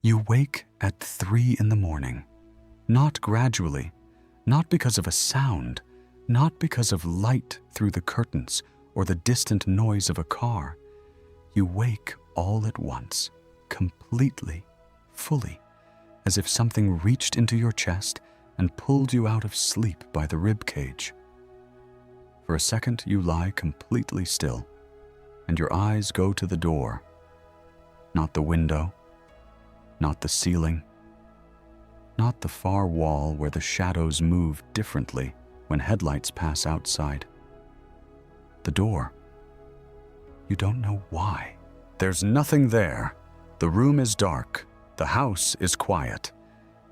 You wake at 3 in the morning, not gradually, not because of a sound, not because of light through the curtains or the distant noise of a car. You wake all at once, completely, fully, as if something reached into your chest and pulled you out of sleep by the rib cage. For a second, you lie completely still, and your eyes go to the door, not the window, not the ceiling, not the far wall where the shadows move differently when headlights pass outside. The door. You don't know why. There's nothing there. The room is dark. The house is quiet.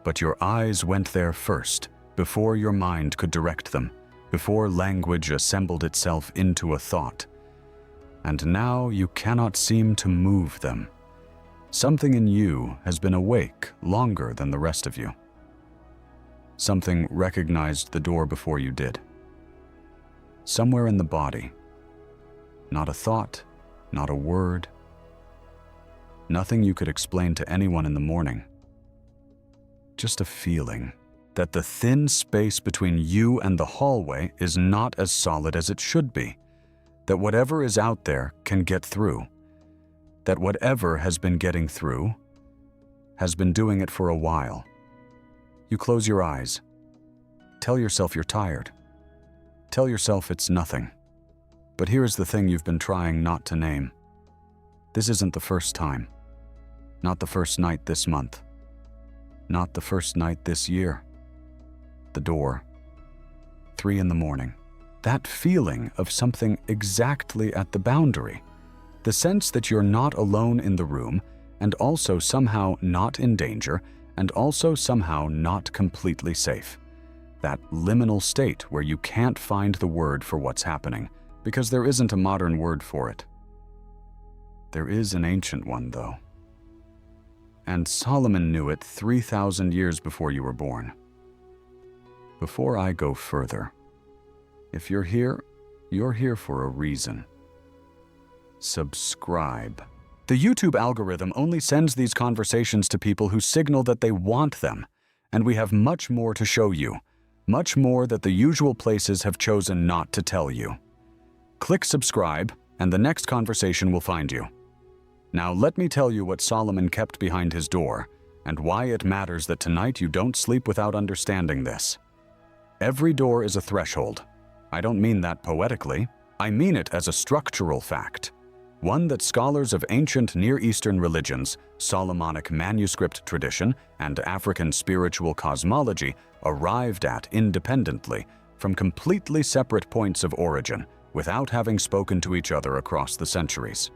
But your eyes went there first, before your mind could direct them, before language assembled itself into a thought. And now you cannot seem to move them. Something in you has been awake longer than the rest of you. Something recognized the door before you did. Somewhere in the body. Not a thought, not a word. Nothing you could explain to anyone in the morning. Just a feeling that the thin space between you and the hallway is not as solid as it should be. That whatever is out there can get through. That whatever has been getting through has been doing it for a while. You close your eyes. Tell yourself you're tired. Tell yourself it's nothing. But here's the thing you've been trying not to name. This isn't the first time. Not the first night this month. Not the first night this year. The door. 3 in the morning. That feeling of something exactly at the boundary. The sense that you're not alone in the room, and also somehow not in danger, and also somehow not completely safe. That liminal state where you can't find the word for what's happening, because there isn't a modern word for it. There is an ancient one, though. And Solomon knew it 3,000 years before you were born. Before I go further, if you're here for a reason. Subscribe. The YouTube algorithm only sends these conversations to people who signal that they want them, and we have much more to show you, much more that the usual places have chosen not to tell you. Click subscribe, and the next conversation will find you. Now let me tell you what Solomon kept behind his door, and why it matters that tonight you don't sleep without understanding this. Every door is a threshold. I don't mean that poetically. I mean it as a structural fact. One that scholars of ancient Near Eastern religions, Solomonic manuscript tradition, and African spiritual cosmology arrived at independently from completely separate points of origin without having spoken to each other across the centuries.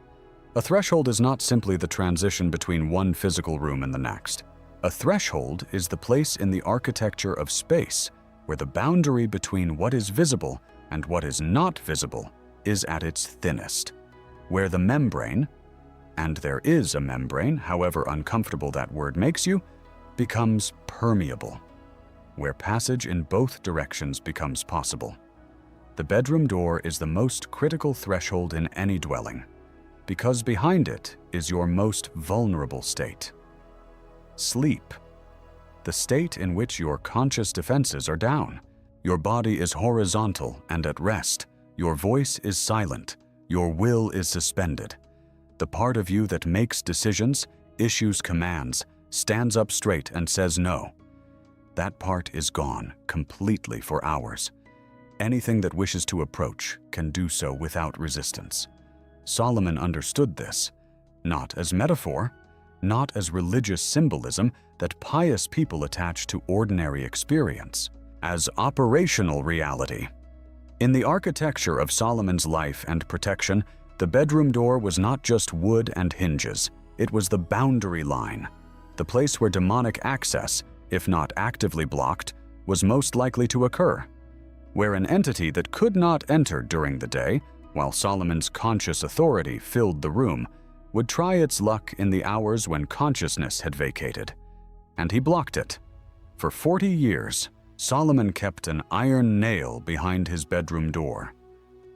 A threshold is not simply the transition between one physical room and the next. A threshold is the place in the architecture of space where the boundary between what is visible and what is not visible is at its thinnest. Where the membrane, and there is a membrane, however uncomfortable that word makes you, becomes permeable, where passage in both directions becomes possible. The bedroom door is the most critical threshold in any dwelling, because behind it is your most vulnerable state. Sleep, the state in which your conscious defenses are down. Your body is horizontal and at rest. Your voice is silent. Your will is suspended. The part of you that makes decisions, issues commands, stands up straight and says no. That part is gone completely for hours. Anything that wishes to approach can do so without resistance. Solomon understood this, not as metaphor, not as religious symbolism that pious people attach to ordinary experience, as operational reality. In the architecture of Solomon's life and protection, the bedroom door was not just wood and hinges. It was the boundary line, the place where demonic access, if not actively blocked, was most likely to occur, where an entity that could not enter during the day, while Solomon's conscious authority filled the room, would try its luck in the hours when consciousness had vacated. And he blocked it. For 40 years, Solomon kept an iron nail behind his bedroom door.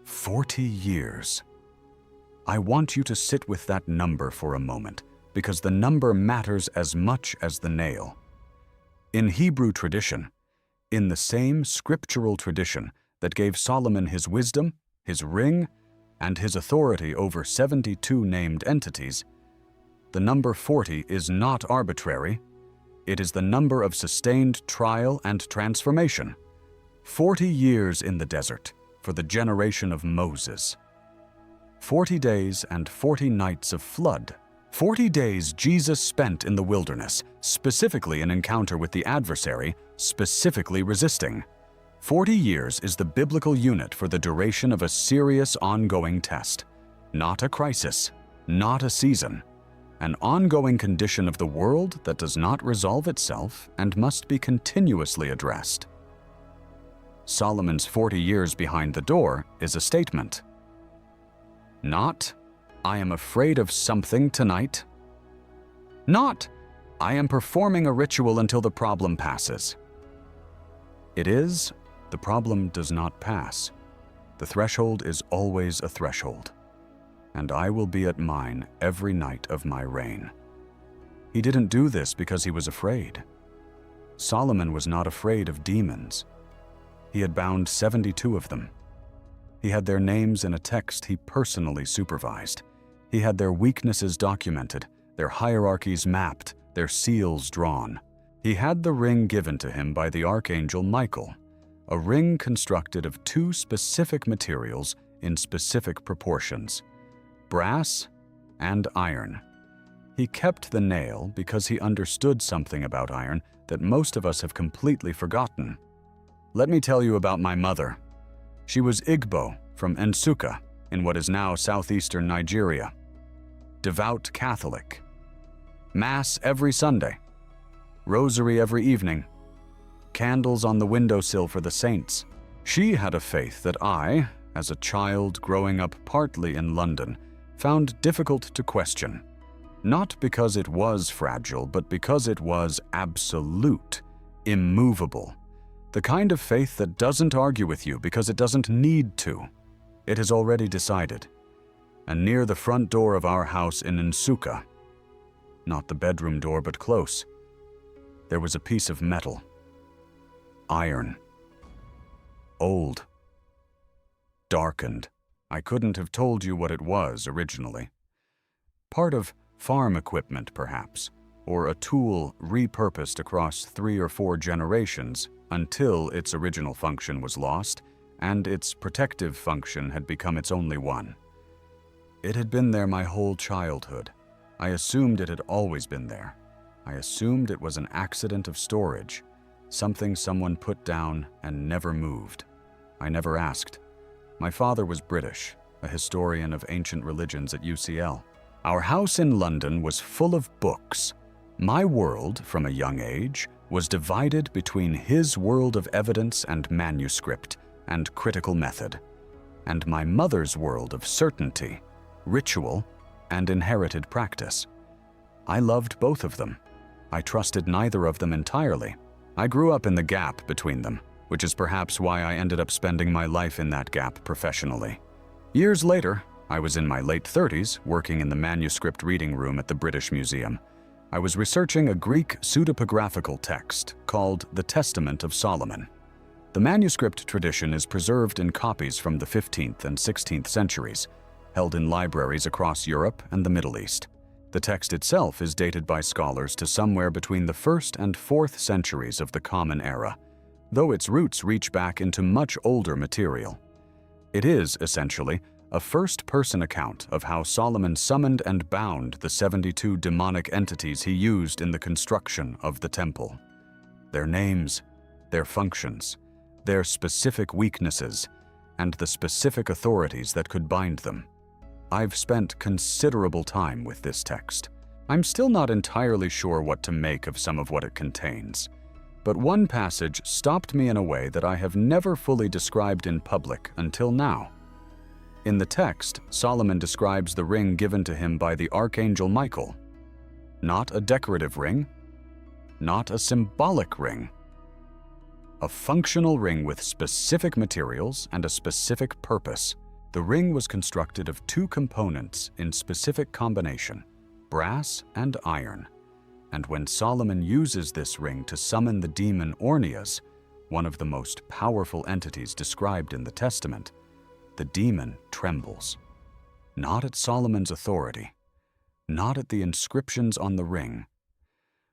40 years. I want you to sit with that number for a moment. because the number matters as much as the nail. In Hebrew tradition, in the same scriptural tradition that gave Solomon his wisdom, his ring, and his authority over 72 named entities, the number 40 is not arbitrary. It is the number of sustained trial and transformation. 40 years in the desert for the generation of Moses. 40 days and 40 nights of flood. 40 days Jesus spent in the wilderness, specifically an encounter with the adversary, specifically resisting. 40 years is the biblical unit for the duration of a serious ongoing test. Not a crisis, not a season. An ongoing condition of the world that does not resolve itself and must be continuously addressed. Solomon's 40 years behind the door is a statement. Not, I am afraid of something tonight. Not, I am performing a ritual until the problem passes. It is, the problem does not pass. The threshold is always a threshold. And I will be at mine every night of my reign. He didn't do this because he was afraid. Solomon was not afraid of demons. He had bound 72 of them. He had their names in a text he personally supervised. He had their weaknesses documented, their hierarchies mapped, their seals drawn. He had the ring given to him by the archangel Michael, a ring constructed of 2 specific materials in specific proportions, brass and iron. He kept the nail because he understood something about iron that most of us have completely forgotten. Let me tell you about my mother. She was Igbo from Nsukka in what is now southeastern Nigeria. Devout Catholic. Mass every Sunday. Rosary every evening. Candles on the windowsill for the saints. She had a faith that I, as a child growing up partly in London, found difficult to question. Not because it was fragile, but because it was absolute, immovable. The kind of faith that doesn't argue with you because it doesn't need to. It has already decided. And near the front door of our house in Nsukka, not the bedroom door but close, there was a piece of metal. Iron. Old. Darkened. I couldn't have told you what it was originally. Part of farm equipment, perhaps, or a tool repurposed across 3 or 4 generations until its original function was lost and its protective function had become its only one. It had been there my whole childhood. I assumed it had always been there. I assumed it was an accident of storage, something someone put down and never moved. I never asked. My father was British, a historian of ancient religions at UCL. Our house in London was full of books. My world, from a young age, was divided between his world of evidence and manuscript and critical method, and my mother's world of certainty, ritual, and inherited practice. I loved both of them. I trusted neither of them entirely. I grew up in the gap between them, which is perhaps why I ended up spending my life in that gap professionally. Years later, I was in my late 30s, working in the manuscript reading room at the British Museum. I was researching a Greek pseudepigraphical text called the Testament of Solomon. The manuscript tradition is preserved in copies from the 15th and 16th centuries, held in libraries across Europe and the Middle East. The text itself is dated by scholars to somewhere between the 1st and 4th centuries of the Common Era, though its roots reach back into much older material. It is, essentially, a first-person account of how Solomon summoned and bound the 72 demonic entities he used in the construction of the temple. Their names, their functions, their specific weaknesses, and the specific authorities that could bind them. I've spent considerable time with this text. I'm still not entirely sure what to make of some of what it contains, but one passage stopped me in a way that I have never fully described in public until now. In the text, Solomon describes the ring given to him by the archangel Michael. Not a decorative ring, not a symbolic ring. A functional ring with specific materials and a specific purpose. The ring was constructed of 2 components in specific combination. brass and iron. And when Solomon uses this ring to summon the demon Ornias, one of the most powerful entities described in the Testament, the demon trembles. Not at Solomon's authority, not at the inscriptions on the ring,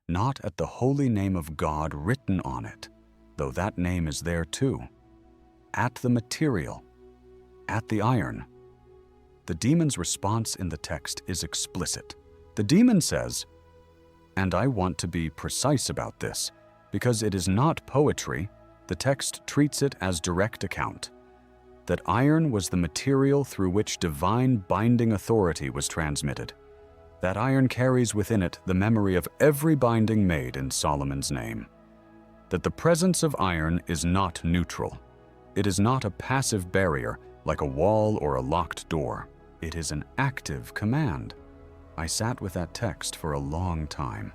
not at the holy name of God written on it, though that name is there too, at the material, at the iron. The demon's response in the text is explicit. The demon says, and I want to be precise about this, because it is not poetry, the text treats it as direct account, that iron was the material through which divine binding authority was transmitted. That iron carries within it the memory of every binding made in Solomon's name. That the presence of iron is not neutral. It is not a passive barrier like a wall or a locked door. It is an active command. I sat with that text for a long time.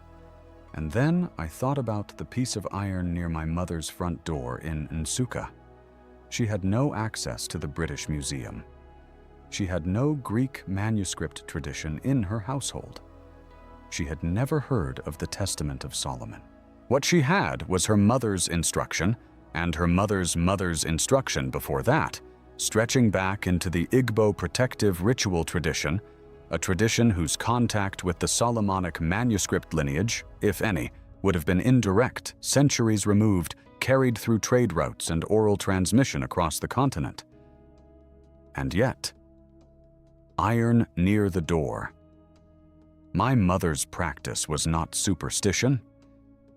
And then I thought about the piece of iron near my mother's front door in Nsukka. She had no access to the British Museum. She had no Greek manuscript tradition in her household. She had never heard of the Testament of Solomon. What she had was her mother's instruction, and her mother's mother's instruction before that, stretching back into the Igbo protective ritual tradition, a tradition whose contact with the Solomonic manuscript lineage, if any, would have been indirect, centuries removed, carried through trade routes and oral transmission across the continent. And yet, iron near the door. My mother's practice was not superstition.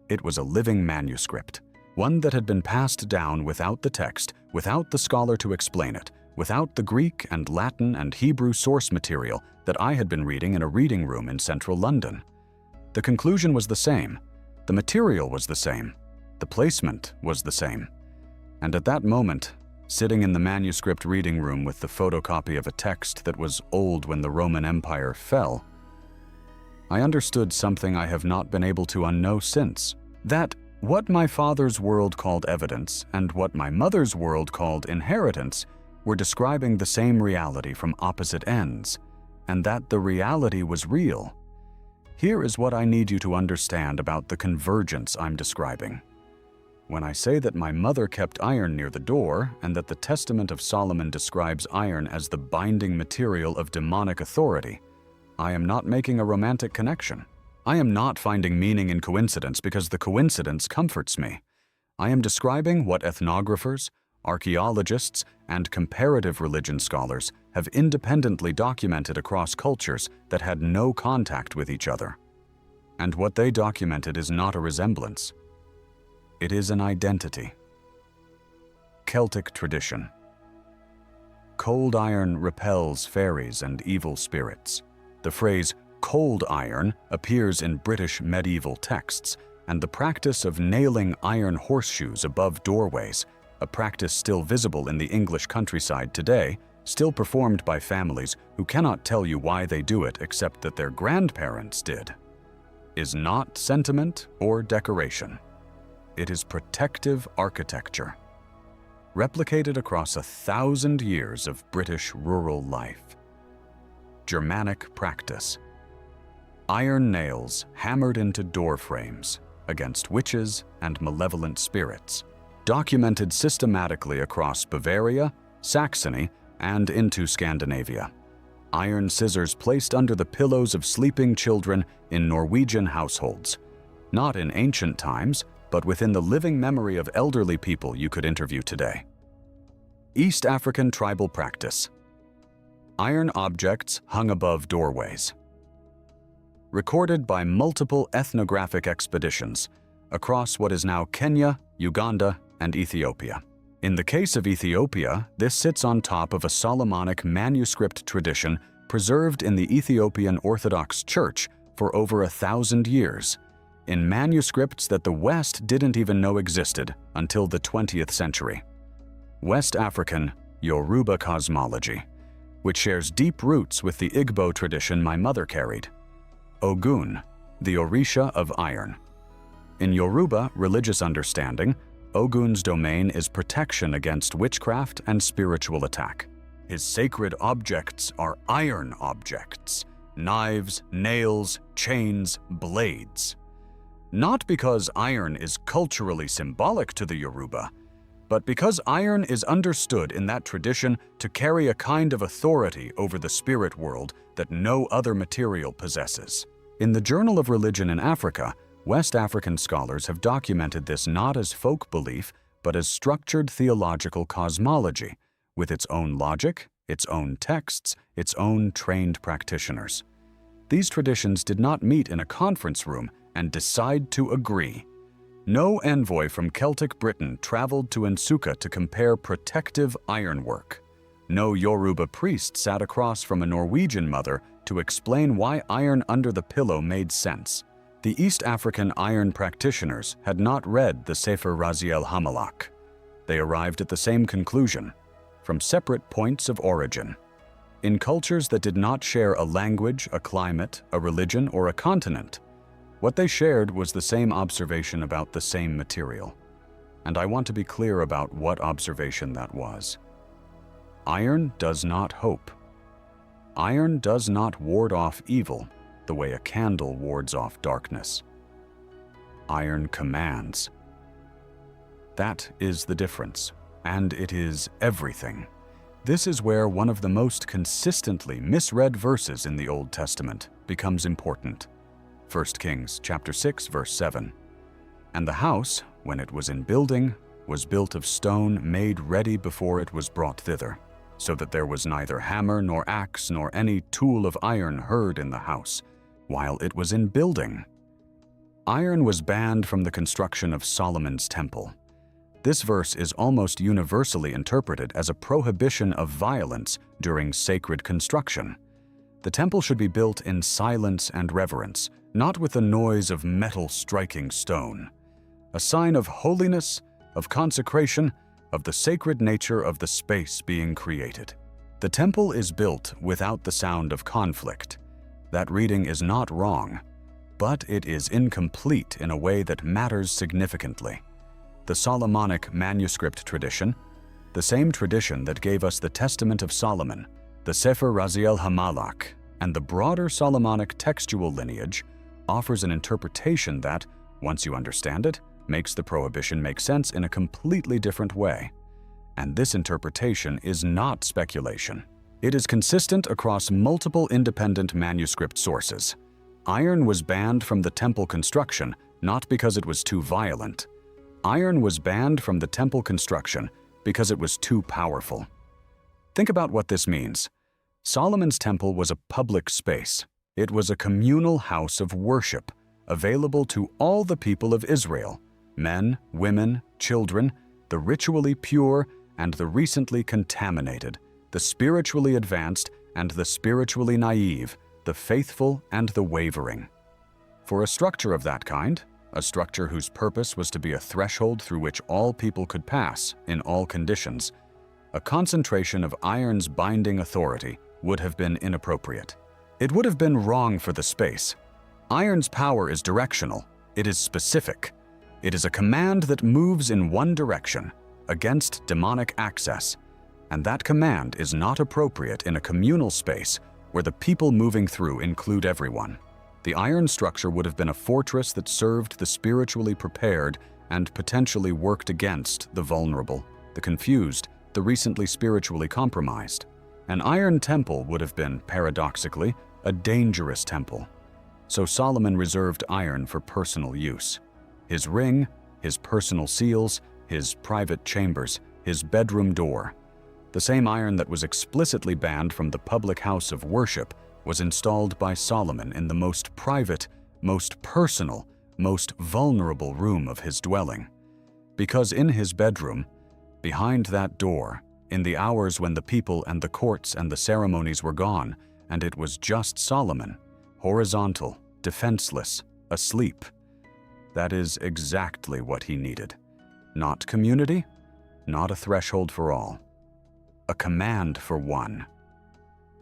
It was a living manuscript, one that had been passed down without the text, without the scholar to explain it, without the Greek and Latin and Hebrew source material that I had been reading in a reading room in central London. The conclusion was the same. The material was the same. The placement was the same. And at that moment, sitting in the manuscript reading room with the photocopy of a text that was old when the Roman Empire fell, I understood something I have not been able to unknow since, that what my father's world called evidence and what my mother's world called inheritance were describing the same reality from opposite ends, and that the reality was real. Here is what I need you to understand about the convergence I'm describing. When I say that my mother kept iron near the door and that the Testament of Solomon describes iron as the binding material of demonic authority, I am not making a romantic connection. I am not finding meaning in coincidence because the coincidence comforts me. I am describing what ethnographers, archaeologists, and comparative religion scholars have independently documented across cultures that had no contact with each other. And what they documented is not a resemblance. It is an identity. Celtic tradition. Cold iron repels fairies and evil spirits. The phrase cold iron appears in British medieval texts, and the practice of nailing iron horseshoes above doorways, a practice still visible in the English countryside today, still performed by families who cannot tell you why they do it except that their grandparents did, is not sentiment or decoration. It is protective architecture, replicated across 1,000 years of British rural life. Germanic practice. Iron nails hammered into door frames against witches and malevolent spirits, documented systematically across Bavaria, Saxony, and into Scandinavia. Iron scissors placed under the pillows of sleeping children in Norwegian households, not in ancient times, but within the living memory of elderly people you could interview today. East African tribal practice. Iron objects hung above doorways. Recorded by multiple ethnographic expeditions across what is now Kenya, Uganda, and Ethiopia. In the case of Ethiopia, this sits on top of a Solomonic manuscript tradition preserved in the Ethiopian Orthodox Church for over 1,000 years, in manuscripts that the West didn't even know existed until the 20th century. West African Yoruba cosmology, which shares deep roots with the Igbo tradition my mother carried. Ogun, the Orisha of iron. In Yoruba religious understanding, Ogun's domain is protection against witchcraft and spiritual attack. His sacred objects are iron objects, knives, nails, chains, blades. Not because iron is culturally symbolic to the Yoruba, but because iron is understood in that tradition to carry a kind of authority over the spirit world that no other material possesses. In the Journal of Religion in Africa, West African scholars have documented this not as folk belief, but as structured theological cosmology, with its own logic, its own texts, its own trained practitioners. These traditions did not meet in a conference room and decide to agree. No envoy from Celtic Britain traveled to Nsukka to compare protective ironwork. No Yoruba priest sat across from a Norwegian mother to explain why iron under the pillow made sense. The East African iron practitioners had not read the Sefer Raziel Hamalak. They arrived at the same conclusion, from separate points of origin. In cultures that did not share a language, a climate, a religion, or a continent, what they shared was the same observation about the same material. And I want to be clear about what observation that was. Iron does not hope. Iron does not ward off evil the way a candle wards off darkness. Iron commands. That is the difference, and it is everything. This is where one of the most consistently misread verses in the Old Testament becomes important. 1 Kings chapter 6, verse 7. And the house, when it was in building, was built of stone made ready before it was brought thither, so that there was neither hammer nor axe nor any tool of iron heard in the house, while it was in building. Iron was banned from the construction of Solomon's temple. This verse is almost universally interpreted as a prohibition of violence during sacred construction. The temple should be built in silence and reverence, not with the noise of metal striking stone. A sign of holiness, of consecration, of the sacred nature of the space being created. The temple is built without the sound of conflict. That reading is not wrong, but it is incomplete in a way that matters significantly. The Solomonic manuscript tradition, the same tradition that gave us the Testament of Solomon, the Sefer Raziel Hamalak, and the broader Solomonic textual lineage, offers an interpretation that, once you understand it, makes the prohibition make sense in a completely different way. And this interpretation is not speculation. It is consistent across multiple independent manuscript sources. Iron was banned from the temple construction not because it was too violent. Iron was banned from the temple construction because it was too powerful. Think about what this means. Solomon's temple was a public space. It was a communal house of worship, available to all the people of Israel, men, women, children, the ritually pure and the recently contaminated, the spiritually advanced and the spiritually naive, the faithful and the wavering. For a structure of that kind, a structure whose purpose was to be a threshold through which all people could pass in all conditions, a concentration of iron's binding authority would have been inappropriate. It would have been wrong for the space. Iron's power is directional. It is specific. It is a command that moves in one direction, against demonic access, and that command is not appropriate in a communal space where the people moving through include everyone. The iron structure would have been a fortress that served the spiritually prepared and potentially worked against the vulnerable, the confused, the recently spiritually compromised. An iron temple would have been, paradoxically, a dangerous temple. So Solomon reserved iron for personal use. His ring, his personal seals, his private chambers, his bedroom door. The same iron that was explicitly banned from the public house of worship was installed by Solomon in the most private, most personal, most vulnerable room of his dwelling. Because in his bedroom, behind that door, in the hours when the people and the courts and the ceremonies were gone, and it was just Solomon, horizontal, defenseless, asleep. That is exactly what he needed. Not community, not a threshold for all. A command for one.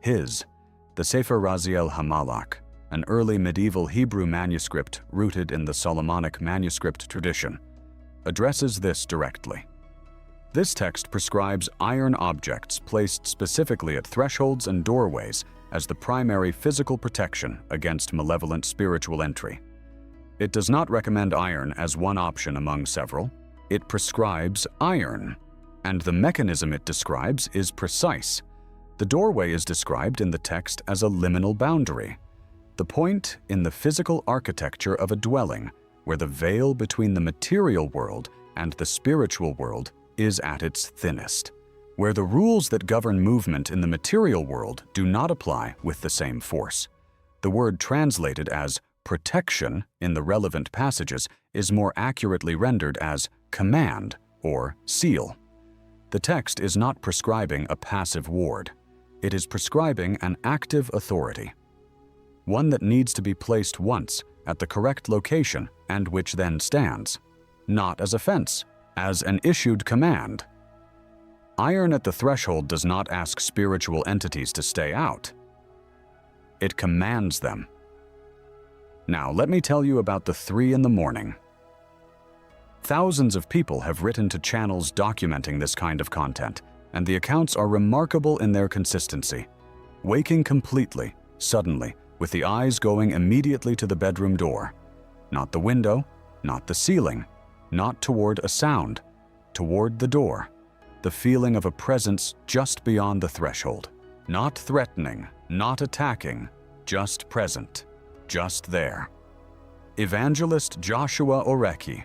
The Sefer Raziel Hamalak, an early medieval Hebrew manuscript rooted in the Solomonic manuscript tradition, addresses this directly. This text prescribes iron objects placed specifically at thresholds and doorways as the primary physical protection against malevolent spiritual entry. It does not recommend iron as one option among several. It prescribes iron, and the mechanism it describes is precise. The doorway is described in the text as a liminal boundary, the point in the physical architecture of a dwelling where the veil between the material world and the spiritual world is at its thinnest, where the rules that govern movement in the material world do not apply with the same force. The word translated as protection in the relevant passages is more accurately rendered as command or seal. The text is not prescribing a passive ward. It is prescribing an active authority, one that needs to be placed once at the correct location and which then stands, not as a fence, as an issued command. Iron at the threshold does not ask spiritual entities to stay out. It commands them. Now, let me tell you about the 3 in the morning. Thousands of people have written to channels documenting this kind of content, and the accounts are remarkable in their consistency. Waking completely, suddenly, with the eyes going immediately to the bedroom door. Not the window, not the ceiling, not toward a sound, toward the door. The feeling of a presence just beyond the threshold. Not threatening, not attacking, just present, just there. Evangelist Joshua Oreki,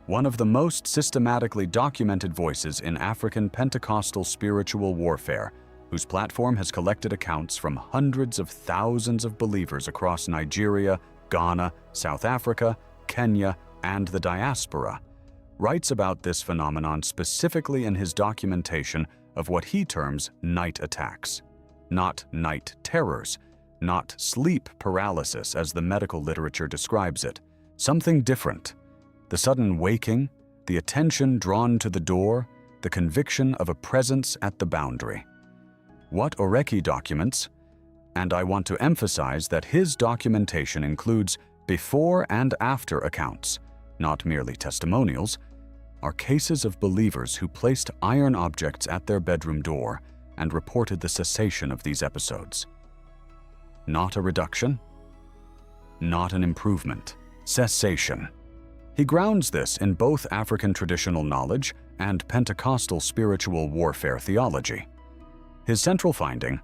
one of the most systematically documented voices in African Pentecostal spiritual warfare, whose platform has collected accounts from hundreds of thousands of believers across Nigeria, Ghana, South Africa, Kenya, and the diaspora, writes about this phenomenon specifically in his documentation of what he terms night attacks. Not night terrors, not sleep paralysis as the medical literature describes it. Something different. The sudden waking, the attention drawn to the door, the conviction of a presence at the boundary. What Oreki documents, and I want to emphasize that his documentation includes before and after accounts, not merely testimonials, are cases of believers who placed iron objects at their bedroom door and reported the cessation of these episodes. Not a reduction, not an improvement, cessation. He grounds this in both African traditional knowledge and Pentecostal spiritual warfare theology. His central finding: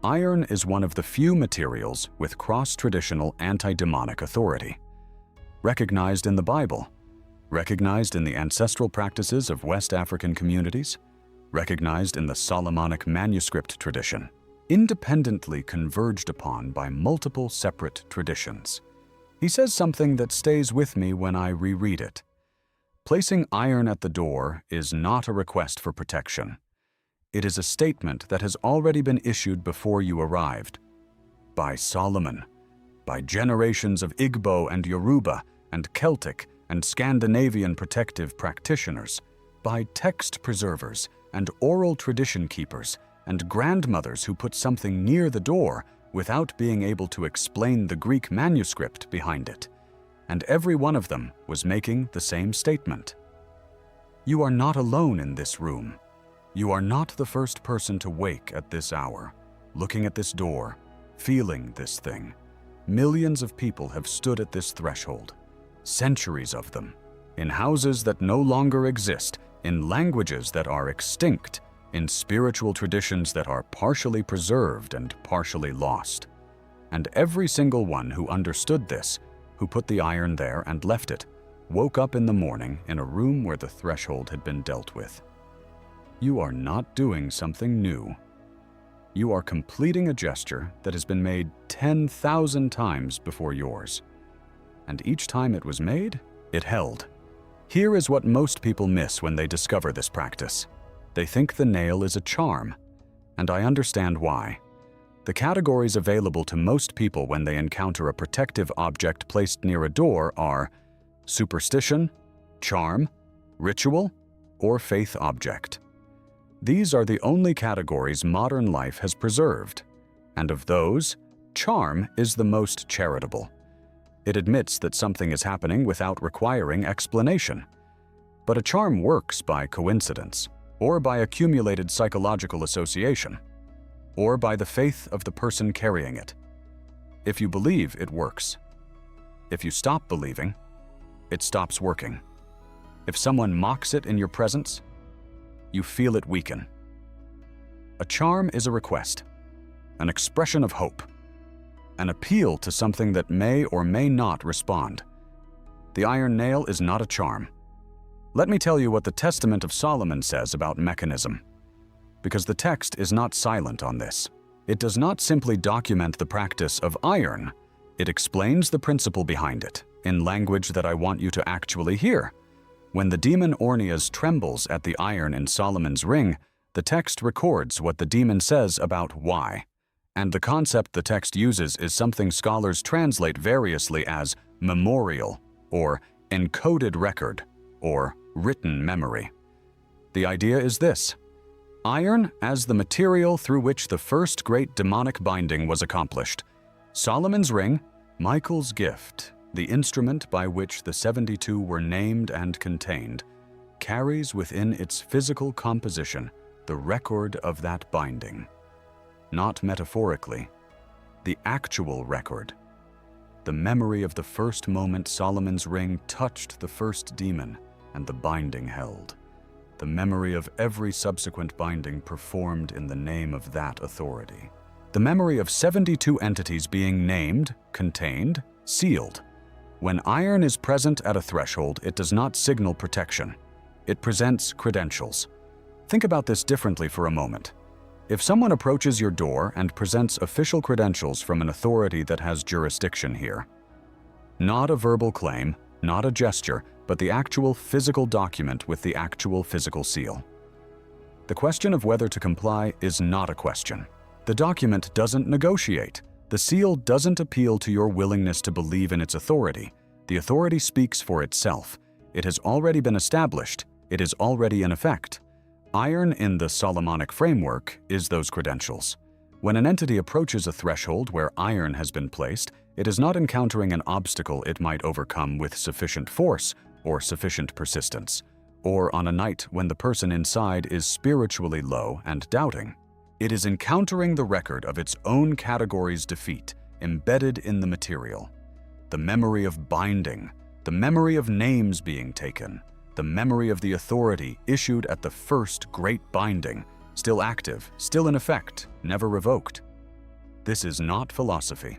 iron is one of the few materials with cross-traditional anti-demonic authority. Recognized in the Bible, recognized in the ancestral practices of West African communities, recognized in the Solomonic manuscript tradition, independently converged upon by multiple separate traditions. He says something that stays with me when I reread it. Placing iron at the door is not a request for protection. It is a statement that has already been issued before you arrived. By Solomon, by generations of Igbo and Yoruba and Celtic and Scandinavian protective practitioners, by text preservers and oral tradition keepers and grandmothers who put something near the door without being able to explain the Greek manuscript behind it. And every one of them was making the same statement. You are not alone in this room. You are not the first person to wake at this hour, looking at this door, feeling this thing. Millions of people have stood at this threshold, centuries of them, in houses that no longer exist, in languages that are extinct, in spiritual traditions that are partially preserved and partially lost. And every single one who understood this, who put the iron there and left it, woke up in the morning in a room where the threshold had been dealt with. You are not doing something new. You are completing a gesture that has been made 10,000 times before yours. And each time it was made, it held. Here is what most people miss when they discover this practice. They think the nail is a charm, and I understand why. The categories available to most people when they encounter a protective object placed near a door are superstition, charm, ritual, or faith object. These are the only categories modern life has preserved, and of those, charm is the most charitable. It admits that something is happening without requiring explanation. But a charm works by coincidence, or by accumulated psychological association, or by the faith of the person carrying it. If you believe, it works. If you stop believing, it stops working. If someone mocks it in your presence, you feel it weaken. A charm is a request, an expression of hope, an appeal to something that may or may not respond. The iron nail is not a charm. Let me tell you what the Testament of Solomon says about mechanism, because the text is not silent on this. It does not simply document the practice of iron, it explains the principle behind it, in language that I want you to actually hear. When the demon Ornias trembles at the iron in Solomon's ring, the text records what the demon says about why. And the concept the text uses is something scholars translate variously as memorial, or encoded record, or written memory. The idea is this: iron as the material through which the first great demonic binding was accomplished. Solomon's ring, Michael's gift, the instrument by which the 72 were named and contained, carries within its physical composition the record of that binding. Not metaphorically, the actual record. The memory of the first moment Solomon's ring touched the first demon and the binding held. The memory of every subsequent binding performed in the name of that authority. The memory of 72 entities being named, contained, sealed. When iron is present at a threshold, it does not signal protection. It presents credentials. Think about this differently for a moment. If someone approaches your door and presents official credentials from an authority that has jurisdiction here, not a verbal claim, not a gesture, but the actual physical document with the actual physical seal. The question of whether to comply is not a question. The document doesn't negotiate. The seal doesn't appeal to your willingness to believe in its authority. The authority speaks for itself. It has already been established. It is already in effect. Iron in the Solomonic framework is those credentials. When an entity approaches a threshold where iron has been placed, it is not encountering an obstacle it might overcome with sufficient force or sufficient persistence, or on a night when the person inside is spiritually low and doubting. It is encountering the record of its own category's defeat embedded in the material. The memory of binding, the memory of names being taken, the memory of the authority issued at the first great binding, still active, still in effect, never revoked. This is not philosophy.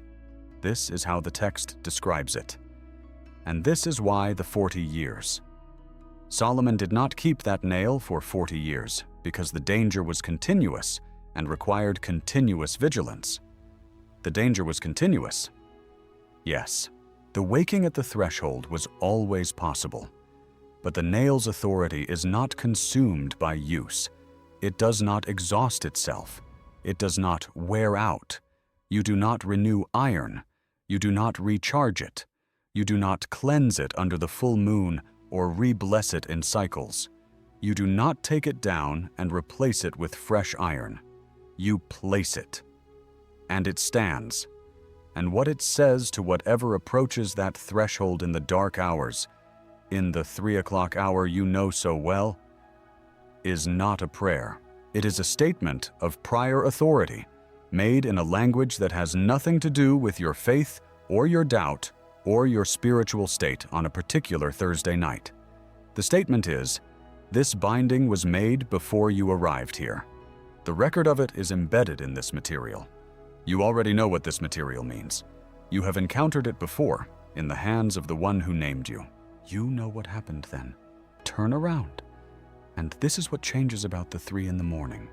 This is how the text describes it. And this is why the 40 years. Solomon did not keep that nail for 40 years because the danger was continuous and required continuous vigilance. The danger was continuous. Yes, the waking at the threshold was always possible. But the nail's authority is not consumed by use. It does not exhaust itself. It does not wear out. You do not renew iron. You do not recharge it. You do not cleanse it under the full moon or re-bless it in cycles. You do not take it down and replace it with fresh iron. You place it. And it stands. And what it says to whatever approaches that threshold in the dark hours, in the 3 o'clock hour you know so well, is not a prayer. It is a statement of prior authority, made in a language that has nothing to do with your faith or your doubt or your spiritual state on a particular Thursday night. The statement is, this binding was made before you arrived here. The record of it is embedded in this material. You already know what this material means. You have encountered it before, in the hands of the one who named you. You know what happened then. Turn around. And this is what changes about the 3 in the morning.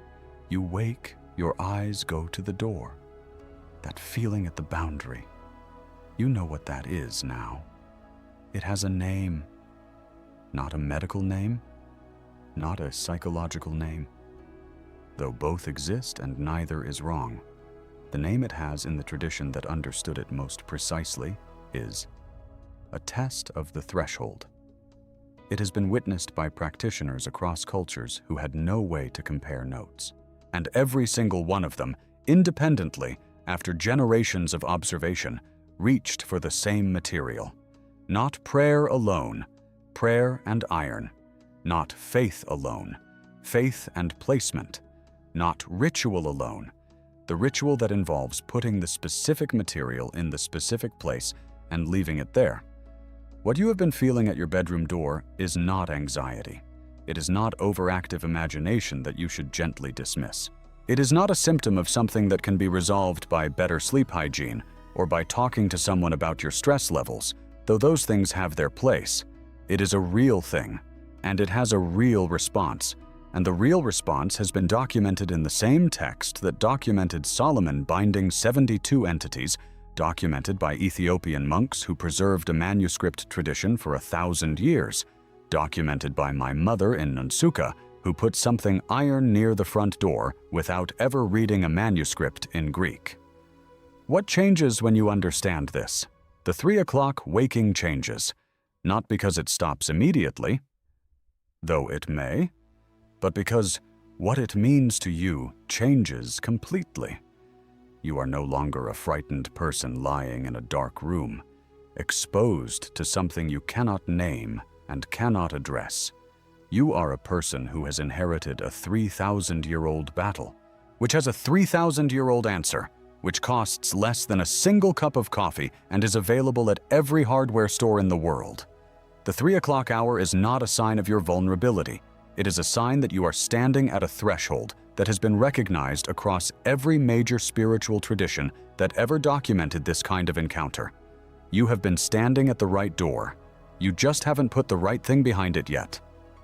You wake, your eyes go to the door. That feeling at the boundary. You know what that is now. It has a name. Not a medical name, not a psychological name. Though both exist and neither is wrong, the name it has in the tradition that understood it most precisely is a test of the threshold. It has been witnessed by practitioners across cultures who had no way to compare notes. And every single one of them, independently, after generations of observation, reached for the same material. Not prayer alone, prayer and iron. Not faith alone, faith and placement. Not ritual alone, the ritual that involves putting the specific material in the specific place and leaving it there. What you have been feeling at your bedroom door is not anxiety. It is not overactive imagination that you should gently dismiss. It is not a symptom of something that can be resolved by better sleep hygiene or by talking to someone about your stress levels, though those things have their place. It is a real thing, and it has a real response, and the real response has been documented in the same text that documented Solomon binding 72 entities, documented by Ethiopian monks who preserved a manuscript tradition for 1,000 years, documented by my mother in Nsukka, who put something iron near the front door without ever reading a manuscript in Greek. What changes when you understand this? The 3 o'clock waking changes, not because it stops immediately, though it may, but because what it means to you changes completely. You are no longer a frightened person lying in a dark room, exposed to something you cannot name and cannot address. You are a person who has inherited a 3,000-year-old battle, which has a 3,000-year-old answer, which costs less than a single cup of coffee and is available at every hardware store in the world. The 3 o'clock hour is not a sign of your vulnerability. It is a sign that you are standing at a threshold that has been recognized across every major spiritual tradition that ever documented this kind of encounter. You have been standing at the right door. You just haven't put the right thing behind it yet.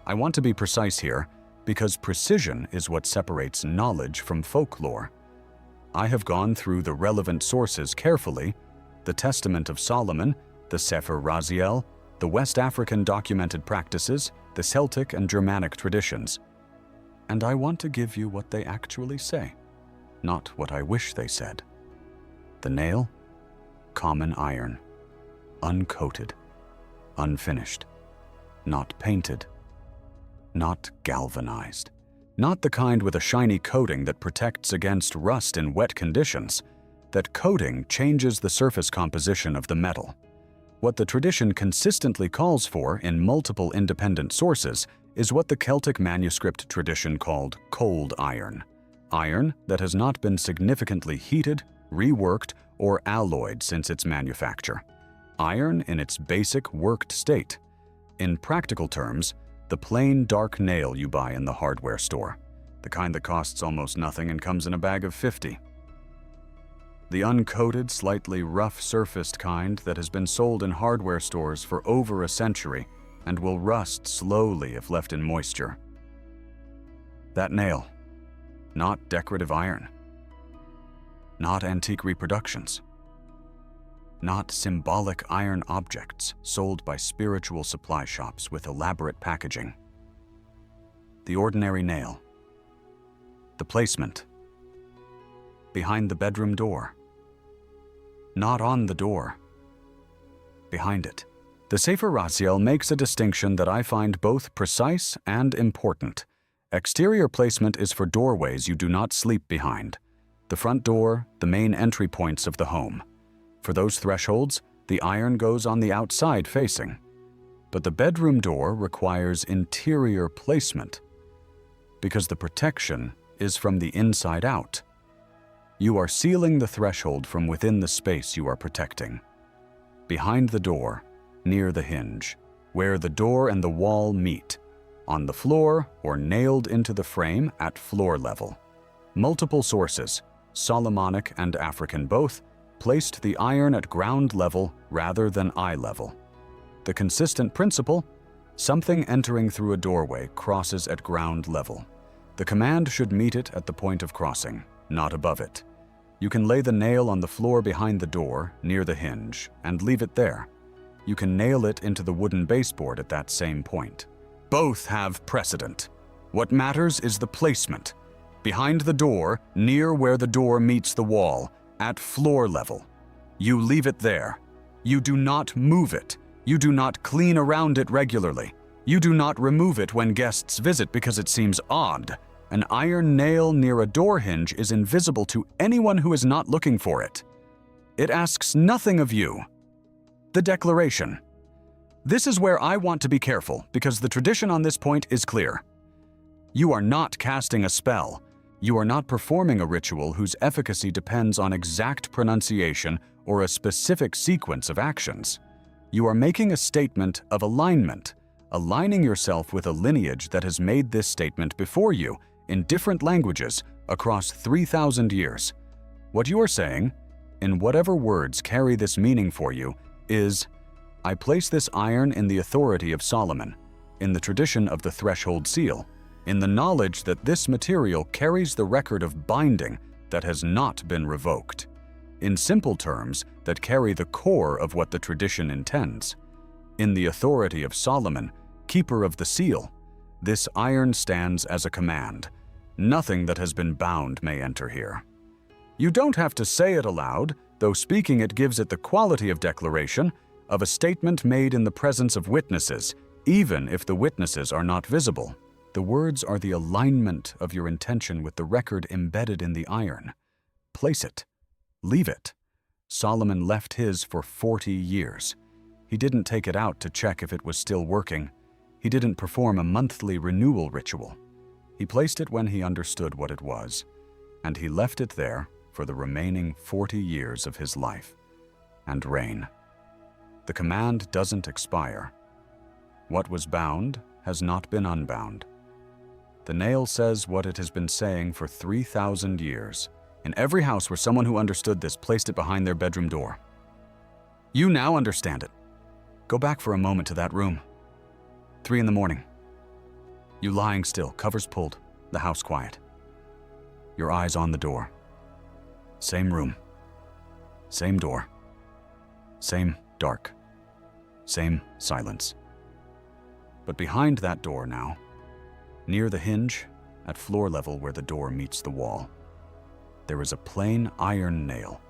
I want to be precise here, because precision is what separates knowledge from folklore. I have gone through the relevant sources carefully, the Testament of Solomon, the Sefer Raziel, the West African documented practices, the Celtic and Germanic traditions. And I want to give you what they actually say, not what I wish they said. The nail, common iron, uncoated, unfinished, not painted, not galvanized. Not the kind with a shiny coating that protects against rust in wet conditions. That coating changes the surface composition of the metal. What the tradition consistently calls for in multiple independent sources is what the Celtic manuscript tradition called cold iron. Iron that has not been significantly heated, reworked, or alloyed since its manufacture. Iron in its basic worked state. In practical terms, the plain dark nail you buy in the hardware store, the kind that costs almost nothing and comes in a bag of 50. The uncoated, slightly rough-surfaced kind that has been sold in hardware stores for over a century and will rust slowly if left in moisture. That nail, not decorative iron, not antique reproductions, not symbolic iron objects sold by spiritual supply shops with elaborate packaging. The ordinary nail. The placement. Behind the bedroom door. Not on the door. Behind it. The Sefer Raziel makes a distinction that I find both precise and important. Exterior placement is for doorways you do not sleep behind. The front door, the main entry points of the home. For those thresholds, the iron goes on the outside facing. But the bedroom door requires interior placement, because the protection is from the inside out. You are sealing the threshold from within the space you are protecting. Behind the door, near the hinge, where the door and the wall meet, on the floor or nailed into the frame at floor level. Multiple sources, Solomonic and African both, placed the iron at ground level rather than eye level. The consistent principle, something entering through a doorway crosses at ground level. The command should meet it at the point of crossing, not above it. You can lay the nail on the floor behind the door, near the hinge, and leave it there. You can nail it into the wooden baseboard at that same point. Both have precedent. What matters is the placement. Behind the door, near where the door meets the wall, at floor level. You leave it there. You do not move it. You do not clean around it regularly. You do not remove it when guests visit because it seems odd. An iron nail near a door hinge is invisible to anyone who is not looking for it. It asks nothing of you. The declaration. This is where I want to be careful because the tradition on this point is clear. You are not casting a spell. You are not performing a ritual whose efficacy depends on exact pronunciation or a specific sequence of actions. You are making a statement of alignment, aligning yourself with a lineage that has made this statement before you in different languages across 3,000 years. What you are saying, in whatever words carry this meaning for you, is, I place this iron in the authority of Solomon, in the tradition of the threshold seal, in the knowledge that this material carries the record of binding that has not been revoked. In simple terms, that carry the core of what the tradition intends. In the authority of Solomon, keeper of the seal, this iron stands as a command. Nothing that has been bound may enter here. You don't have to say it aloud, though speaking it gives it the quality of declaration, of a statement made in the presence of witnesses, even if the witnesses are not visible. The words are the alignment of your intention with the record embedded in the iron. Place it. Leave it. Solomon left his for 40 years. He didn't take it out to check if it was still working. He didn't perform a monthly renewal ritual. He placed it when he understood what it was, and he left it there for the remaining 40 years of his life and reign. The command doesn't expire. What was bound has not been unbound. The nail says what it has been saying for 3,000 years. In every house where someone who understood this placed it behind their bedroom door. You now understand it. Go back for a moment to that room. 3 in the morning. You lying still, covers pulled, the house quiet. Your eyes on the door. Same room. Same door. Same dark. Same silence. But behind that door now, near the hinge, at floor level where the door meets the wall, there is a plain iron nail.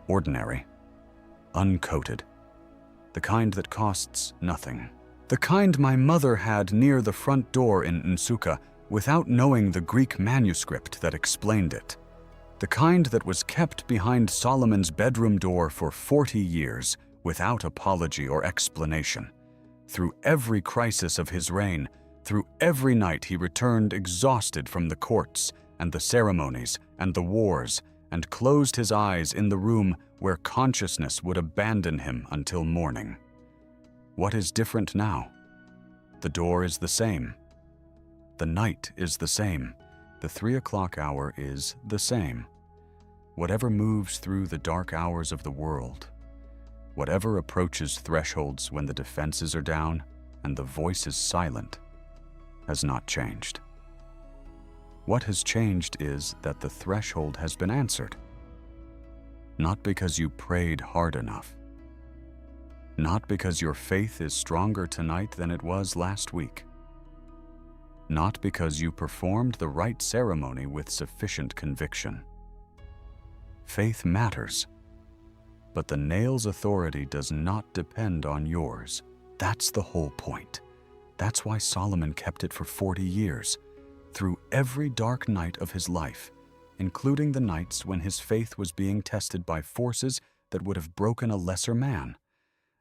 Ordinary. Uncoated. The kind that costs nothing. The kind my mother had near the front door in Nsukka without knowing the Greek manuscript that explained it. The kind that was kept behind Solomon's bedroom door for 40 years without apology or explanation. Through every crisis of his reign, through every night he returned exhausted from the courts and the ceremonies and the wars, and closed his eyes in the room where consciousness would abandon him until morning. What is different now? The door is the same. The night is the same. The 3 o'clock hour is the same. Whatever moves through the dark hours of the world, whatever approaches thresholds when the defenses are down and the voice is silent, has not changed. What has changed is that the threshold has been answered. Not because you prayed hard enough. Not because your faith is stronger tonight than it was last week. Not because you performed the right ceremony with sufficient conviction. Faith matters, but the nail's authority does not depend on yours. That's the whole point. That's why Solomon kept it for 40 years. Through every dark night of his life, including the nights when his faith was being tested by forces that would have broken a lesser man.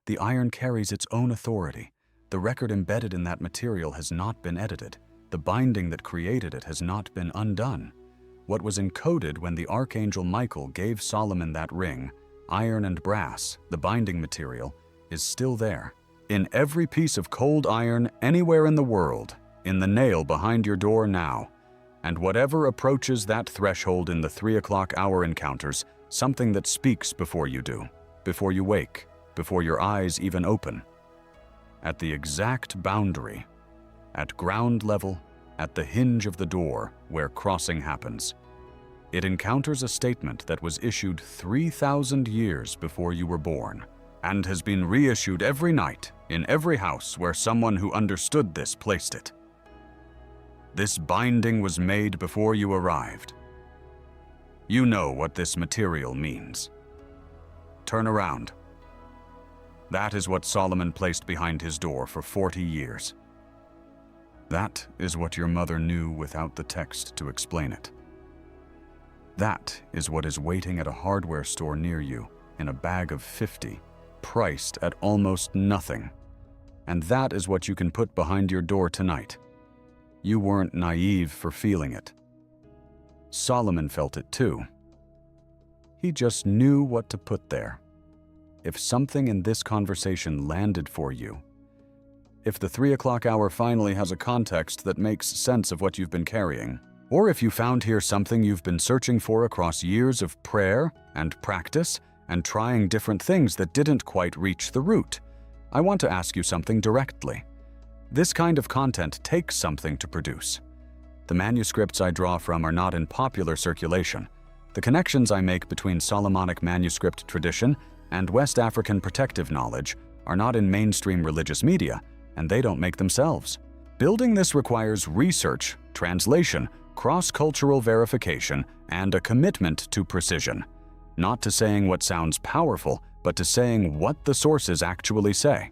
The iron carries its own authority. The record embedded in that material has not been edited. The binding that created it has not been undone. What was encoded when the archangel Michael gave Solomon that ring, iron and brass, the binding material, is still there. In every piece of cold iron anywhere in the world, in the nail behind your door now, and whatever approaches that threshold in the 3 o'clock hour encounters something that speaks before you do, before you wake, before your eyes even open. At the exact boundary, at ground level, at the hinge of the door where crossing happens, it encounters a statement that was issued 3,000 years before you were born, and has been reissued every night in every house where someone who understood this placed it. This binding was made before you arrived. You know what this material means. Turn around. That is what Solomon placed behind his door for 40 years. That is what your mother knew without the text to explain it. That is what is waiting at a hardware store near you in a bag of 50, priced at almost nothing. And that is what you can put behind your door tonight. You weren't naive for feeling it. Solomon felt it too. He just knew what to put there. If something in this conversation landed for you, if the 3 o'clock hour finally has a context that makes sense of what you've been carrying, or if you found here something you've been searching for across years of prayer and practice and trying different things that didn't quite reach the root, I want to ask you something directly. This kind of content takes something to produce. The manuscripts I draw from are not in popular circulation. The connections I make between Solomonic manuscript tradition and West African protective knowledge are not in mainstream religious media, and they don't make themselves. Building this requires research, translation, cross-cultural verification, and a commitment to precision. Not to saying what sounds powerful, but to saying what the sources actually say.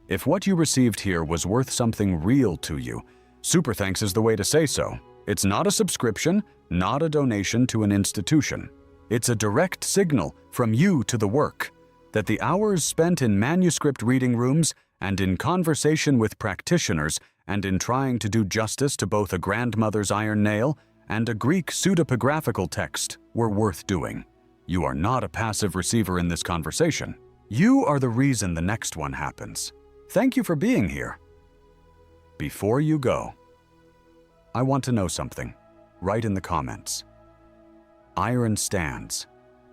If what you received here was worth something real to you, super thanks is the way to say so. It's not a subscription, not a donation to an institution. It's a direct signal from you to the work that the hours spent in manuscript reading rooms and in conversation with practitioners and in trying to do justice to both a grandmother's iron nail and a Greek pseudepigraphical text were worth doing. You are not a passive receiver in this conversation. You are the reason the next one happens. Thank you for being here. Before you go, I want to know something. Write in the comments. Iron stands.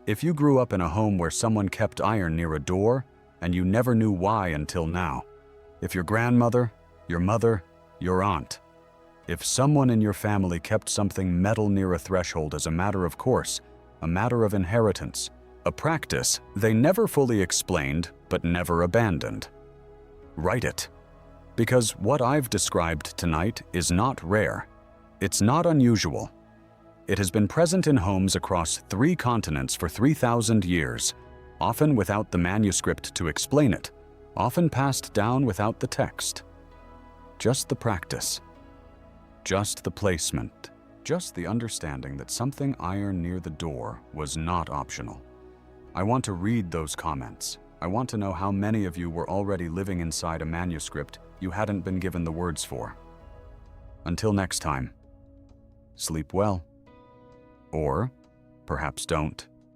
If you grew up in a home where someone kept iron near a door and you never knew why until now, if your grandmother, your mother, your aunt, if someone in your family kept something metal near a threshold as a matter of course, a matter of inheritance, a practice they never fully explained but never abandoned, write it. Because what I've described tonight is not rare. It's not unusual. It has been present in homes across 3 continents for 3,000 years, often without the manuscript to explain it, often passed down without the text. Just the practice. Just the placement. Just the understanding that something iron near the door was not optional. I want to read those comments. I want to know how many of you were already living inside a manuscript you hadn't been given the words for. Until next time, sleep well. Or perhaps don't.